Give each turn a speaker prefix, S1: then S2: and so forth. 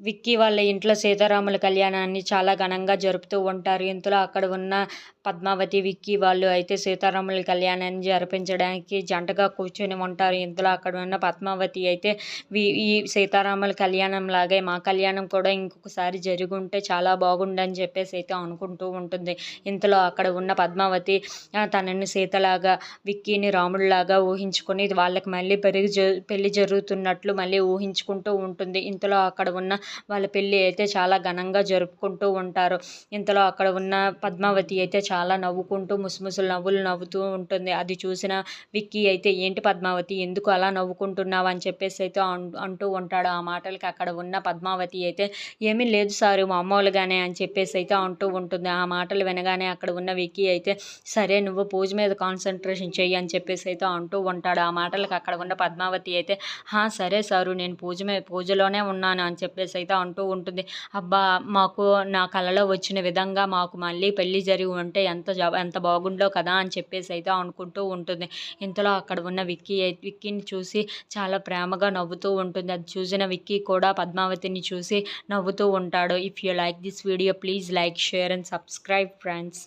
S1: విక్కీ వాళ్ళ ఇంట్లో సీతారాముల కళ్యాణాన్ని చాలా ఘనంగా జరుపుతూ ఉంటారు. ఇంతలో అక్కడ ఉన్న పద్మావతి, విక్కీ వాళ్ళు అయితే సీతారాముల కళ్యాణాన్ని జరిపించడానికి జంటగా కూర్చొని ఉంటారు. ఇంతలో అక్కడ ఉన్న పద్మావతి అయితే ఈ సీతారాముల కళ్యాణం లాగే మా కళ్యాణం కూడా ఇంకొకసారి జరిగుంటే చాలా బాగుండని చెప్పేసి అయితే అనుకుంటూ ఉంటుంది. ఇంతలో అక్కడ ఉన్న పద్మావతి తనని సీతలాగా, విక్కీని రాముడిలాగా ఊహించుకొని వాళ్ళకి మళ్ళీ పెళ్లి జరుగుతున్నట్లు మళ్ళీ ఊహించుకుంటూ ఉంటుంది. ఇంతలో అక్కడ ఉన్న వాళ్ళ పెళ్ళి అయితే చాలా ఘనంగా జరుపుకుంటూ ఉంటారు. ఇంతలో అక్కడ ఉన్న పద్మావతి అయితే చాలా నవ్వుకుంటూ ముసుముసులు నవ్వులు నవ్వుతూ ఉంటుంది. అది చూసిన విక్కీ అయితే ఏంటి పద్మావతి ఎందుకు అలా నవ్వుకుంటున్నావు అని చెప్పేసి అయితే అంటూ ఉంటాడు. ఆ మాటలకి అక్కడ ఉన్న పద్మావతి అయితే ఏమీ లేదు సారు మామూలుగానే అని చెప్పేసి అయితే అంటూ ఉంటుంది. ఆ మాటలు వినగానే అక్కడ ఉన్న విక్కీ అయితే సరే నువ్వు పూజ మీద కాన్సన్ట్రేషన్ చెయ్యి అని చెప్పేసి అయితే అంటూ ఉంటాడు. ఆ మాటలకి అక్కడ ఉన్న పద్మావతి అయితే సరే సారు నేను పూజలోనే ఉన్నాను అని చెప్పేసి అయితే అంటూ ఉంటుంది. అబ్బా మాకు నా కలలో వచ్చిన విధంగా మాకు మళ్ళీ పెళ్లి జరిగి ఉంటే ఎంత బాగుండో కదా అని చెప్పేసి అయితే అనుకుంటూ ఉంటుంది. ఇంతలో అక్కడ ఉన్న విక్కీని చూసి చాలా ప్రేమగా నవ్వుతూ ఉంటుంది. అది చూసిన విక్కీ కూడా పద్మావతిని చూసి నవ్వుతూ ఉంటాడు. If you like this video please like, share and subscribe friends.